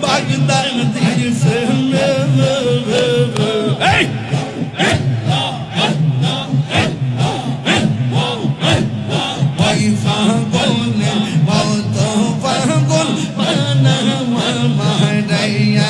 বাগদাদির ফেলে ওই ফাগলে মত পাগল বানাওয়া মারাইয়া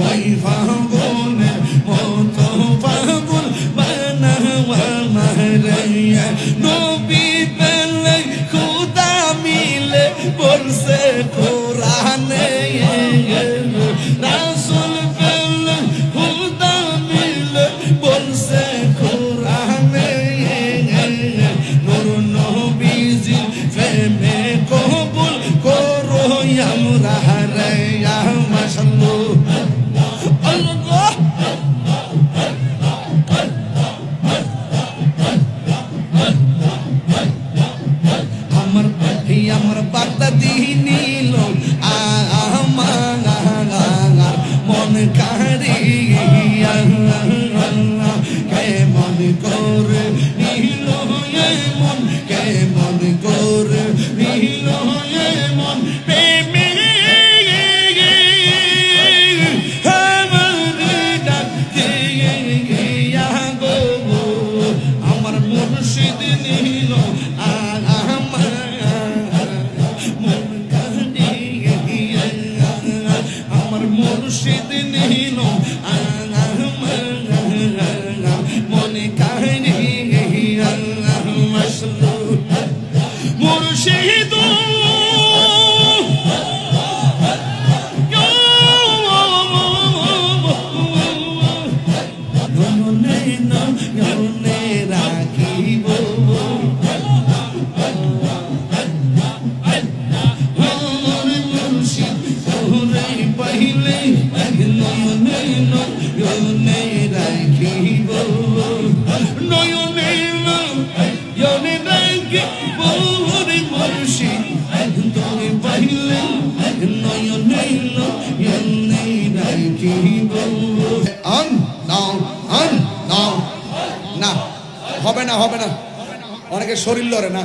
ওই ফাগলে মত পাগল বানাওয়া মারাইয়া নবী পেলে খুদা মিলে বলছে কোরআনে রাসূল পেলে খুদা মিলে বলছে কোরআনে নূর নবীজি প্রেমে কবুল করো আমরা রে ইয়া মাশাআল্লাহ আল্লাহ আমার বাগদাদি নীল আমার মন কারিয়া কেমন করে নীল মন কেমন করে নীল মন প্রেমে আমার মুর্শিদ নীল আমার মুর্শিদ নীল মনে কাহিনী মুর্শিদ রাখিব পাইলে নয়নে নয়নে রাখিব নয়নে নয়নে রাখিব রে মুর্শিদ তুমি পাইলে নয়নে নয়নে রাখিব আন নাও না হবে না হবে না অনেকে শরীর লড়ে না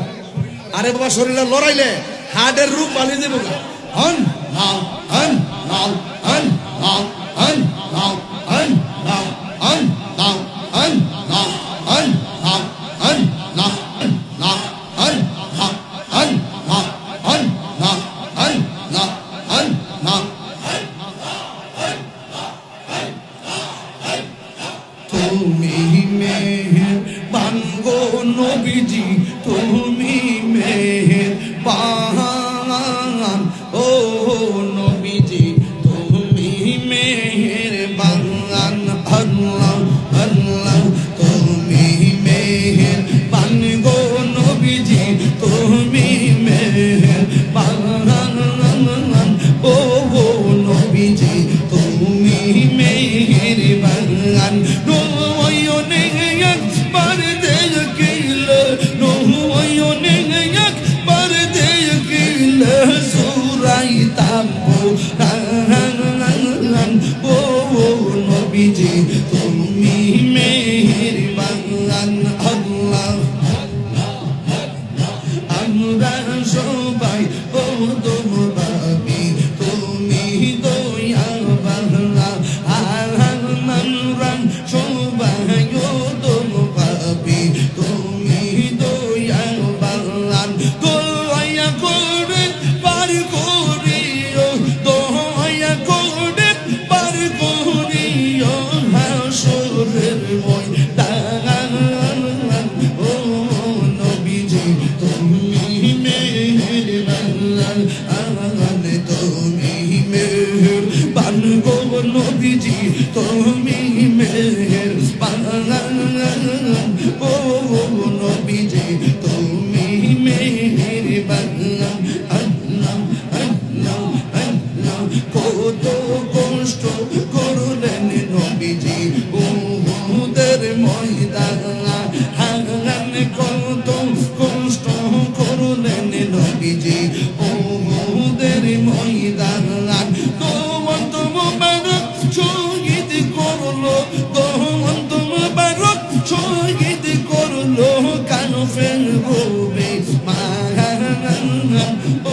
আরে বাবা শরীর লড়াইলে হার্টের রূপ পালিয়ে দেবো আন নাও আন নাও আন নাও আন নাও আন নাও আন নাও আন নাও আন নাও আন নাও নাও আন নাও আন নাও আন নাও আন নাও আন নাও তুমি মেহেরবান গো নবীজি তুমি মেহেরবান ও নবীজি তুমি মেহেরবান আল্লাহ আল্লাহ তুমি মেহেরবান গো নবীজি তুমি মেহেরবান ও নবীজি তুমি মেহেরবান নয়নে একবার দেখিলে নয়নে একবার দেখিলে সুরাইতাম ও নবীজি তুমি মেহেরবান আল্লাহ আমরা সবাই ও তোমারি তুমি দয়া বাংলা আমরা সবাই ও তোমারি তুমি দয়া বাংলা দয়া করে পার করিও দয়া করে পার করিও হাসরের ময়দান ও নবীজি তুমি মেহেরবান তুমি মেহেরবান গো নবীজি তুমি মেহেরবান ও নবীজি তুমি মেহেরবান আল্লাহ আল্লাহ আল্লাহ কত কষ্ট করলেন নবীজি উহুদের ময়দান কত কষ্ট করলেন নবীজি উহুদের ময়দান তোমার মুবারক শহীদ করলো তোমার মুবারক শহীদ করলো কানফের রূপে ও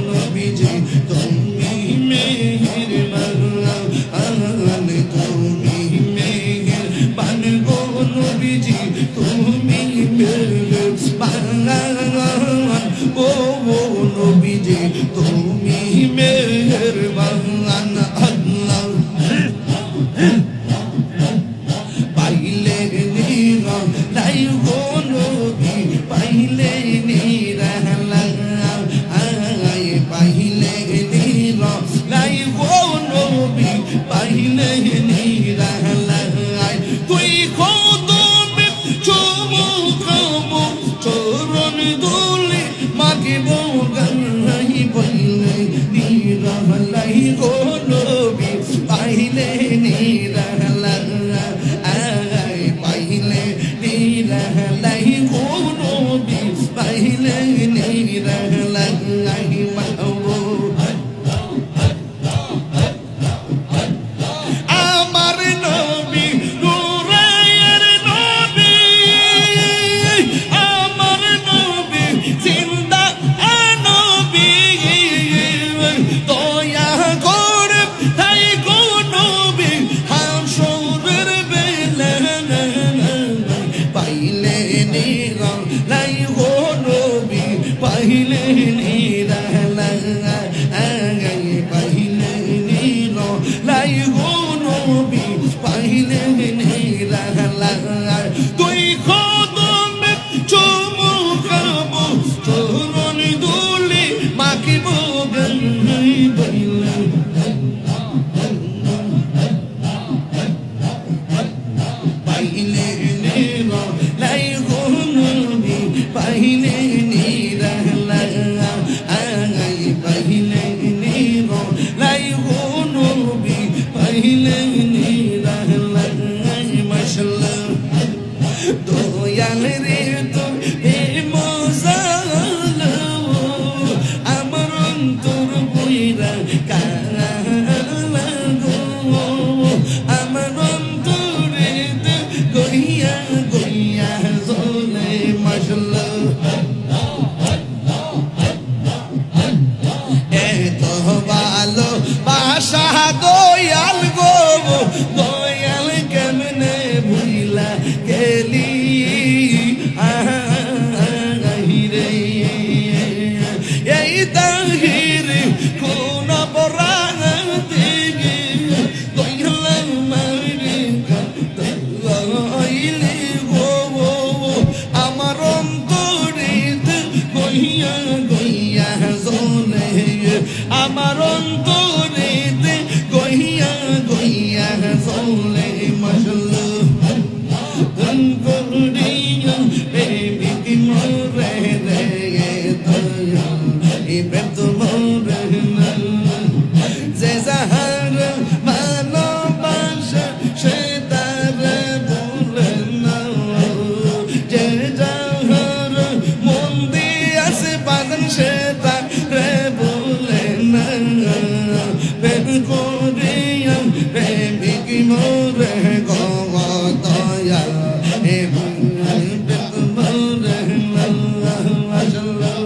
নবীজি তুমি নিরালাই মাহবুব আমার নবী নূরের নবী আমার নবী জিন্দা নবী দয়া করে তাই গো নবী হাসরের বেলা পাইলে নিরালাই গো নবী পাইলে নিরালাই পাইলে নিরালাই গো নবী পাইলে নিরালাই তুই কদমে চুমু খাবো চরণ ধুলি মাখিব গাই পাইলে পাইলে নিরালাই গো নবী পাইলে নিরালাই পাইলে নিরালাই গো নবী পাইলে নিরালাই মাশাআল্লাহ দয়াল রে তোর এ মজাল আমার অন্তর বইরা কালা গো আমার অন্তরে গইয়া গইয়া জলে মাশাআল্লাহ এত ভালো বাসা দয়াল গো দয়াল কেমনে ভুইলা গেলি রে এই তাহির কোন বরাতে দয়াল মারি দয়াইলি গো আমার অন্তরে গইয়া গইয়া জলে আমার অন্তরে গইয়া গইয়া জলে মাশাআল্লাহ ধন করিয়া প্রেমিক মোরে রে দয়া এ প্রেম তো মোরে যে যাহার ভালোবাসা সে তার বলে না যে যাহার মন দিয়াছে বাঁধন সে তার বলে না প্রেম করিয়া প্রেমিক মোরে গো দয়া এ প্রেম মোরে মাশাআল্লাহ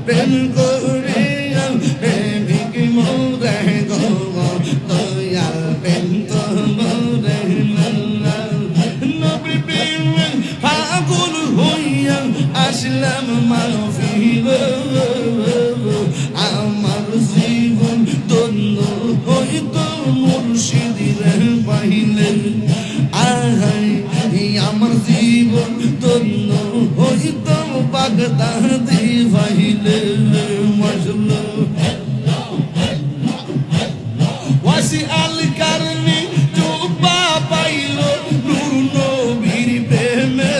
প্রেম করিয়া প্রেমিক মোরে গো দয়া প্রেম তো মোরে নবী প্রেম পাগল হইয়া আসলাম মাহফিল আমার জীবন ধন্য হইতো মুর্শিদের পাইলে আহাই আমার জীবন ধন্য হইতো বাগদাদি পাইলে মাশাআল্লাহ ওয়াসি আল কারনি জুবা পাইল নূর নবীর প্রেমে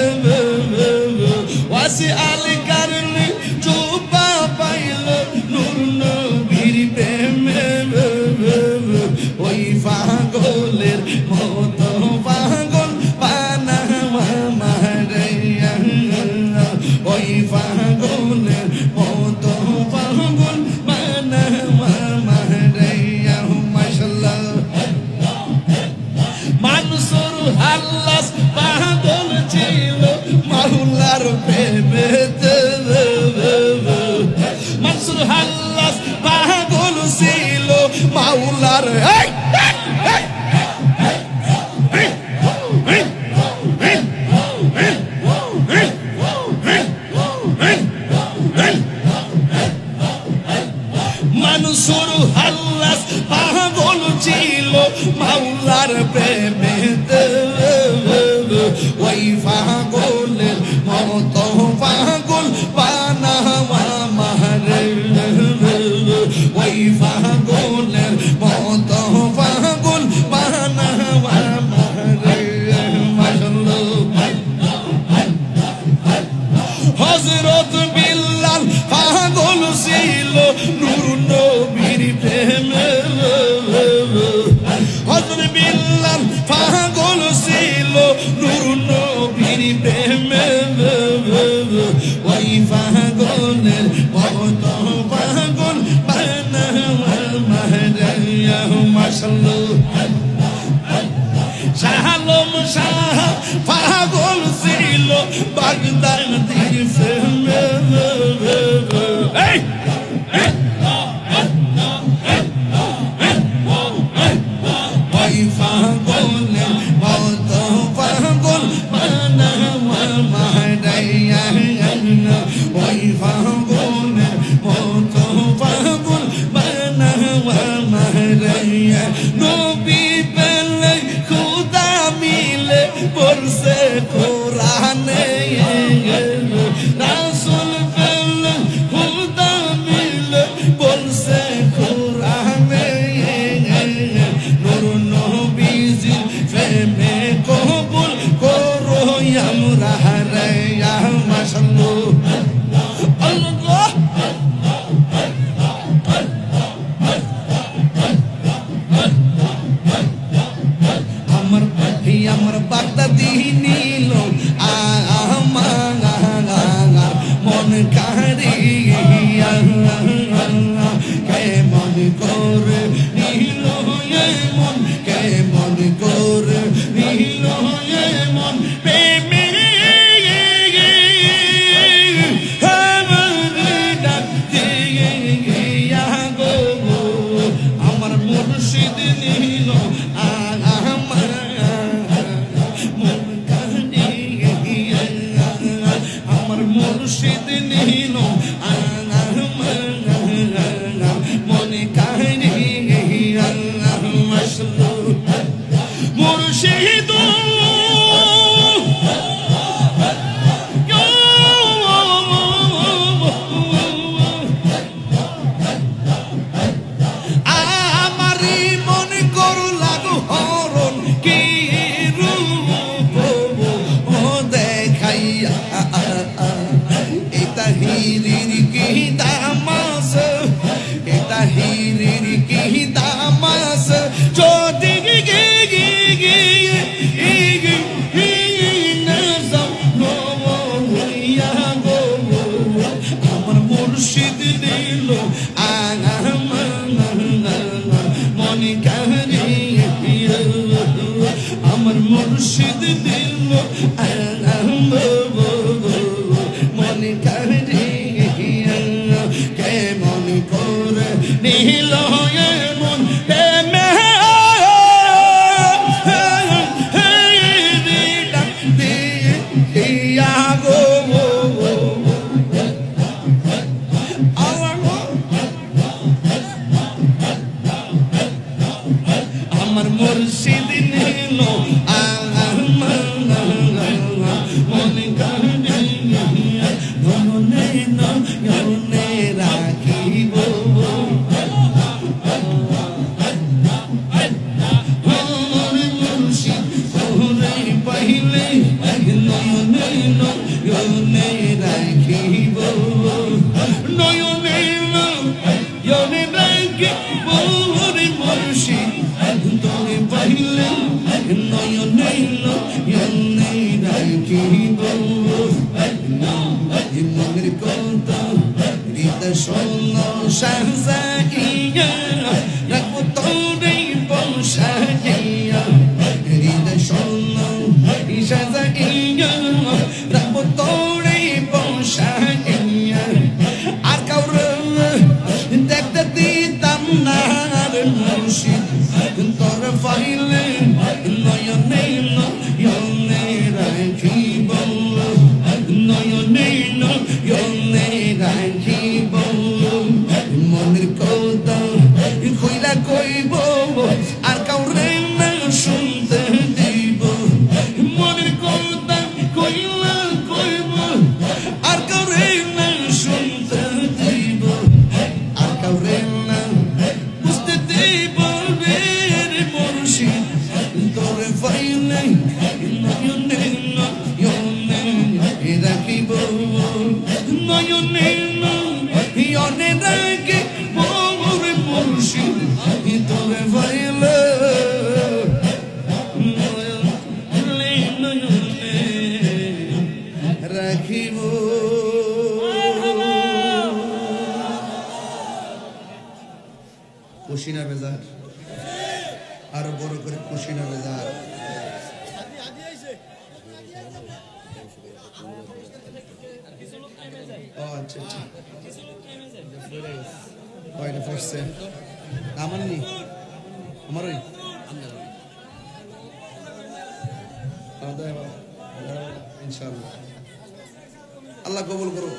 ওয়াসি আল কারনি জুবা পাইল নূর নবীর প্রেমে ওই পাগলের মতো পাগল বানাওয়া মারাইয়া ওই পাগলের মতো পাগল বানাওয়া মারাইয়া মাশাআল্লাহ মানুষের হাল্লাস পাগল ছিল মাওলার প্রেমেতে মানুষের হাল্লাস পাগল ছিল মাওলার মানুষের হাল্লাস পাগল ছিল মাওলার প্রেমেতে ওই পাগলের মতো পাগল বানাওয়া মারে ওই পাগলের মতো পাগল বানাওয়া মারে হযরত বিল্লাল পাগল ছিল নূর নবীর প্রেমে হযরত বিল্লাল পাগলের মতো পাগল বানাওয়ার মাহরাইয়া মাশাআল্লাহ শাহালম শাহ পাগল ছিল বাগদাদির প্রেমে এই ওই পাগলের মতো পাগল বানাওয়ার মাহরাইয়া ওই পাগলের মতো পাগল বানাওয়ার মাহরাইয়া নবী পেলে খুদা মিলে বলছে কোরআনে রাসূল পেলে খুদা মিলে বলছে কোরআনে নূর নবীজির প্রেমে কবুল করো আমরা হারায়া মাশাআল্লাহ আল্লাহ আমার বাগদাদি নীল আমার মন কারিয়া কেমন করে নীল মন কেমন করে নীল মন প্রেমে আমার মুর্শিদ নীল আমার মুর্শিদ নীল মনে কাহিয়া মুর্শিদ আমারি মনে করু লাগু হরণ কি রূপ ও দেখাইয়া এটা হিরির কি দামাস এটা হিরির কি দামাস যদি আমার মুর্শিদ দিল মনে কাহিয়া আমার মুর্শিদ দিল মনে কাহিয়া কেমন করে নীল মন আমার মুর্শিদ নীল মনে কাহিয়া মনে রাখিব মুর্শিদ পাইলে নয়নে নয়নে রাখিব নয়নে নয়নে রাখিব মুর্শিদ তোরে পাইলে নয়নে নয়নে রাখিব মনের কথা হৃদয় শোন শাহজাইয়া রাখবো তোরে বংশাইয়া হৃদয় শোন শাহজাইয়া রাখবো তোরে বংশাইয়া আর কাউরে দেখতে দিতাম না মুর্শিদ তোর পাইলে নয়নে নয়নে রাখিব নয়নে নয়নে রাখিব মনের কথা কইলা কইব আর কাউরে না শুনতে দিব মনের কথা কইলা কইব আর কাউরে না শুনতে দিব আর কাউরে না বুঝতে দিব রে মুর্শিদ তোরে পাইলে নয়নে নয়নে রাখিব নয়নে নয়নে রাখিব মুর্শিদ তোরে পাইলে নয়নে রাখিব খুশি না বেজার? আরো বড় করে খুশি না বেজার? ও আচ্ছা আচ্ছা, কয়টা পড়ছে? আমার নি, আমার ওই ইনশাআল্লাহ আল্লাহ কবুল করুক।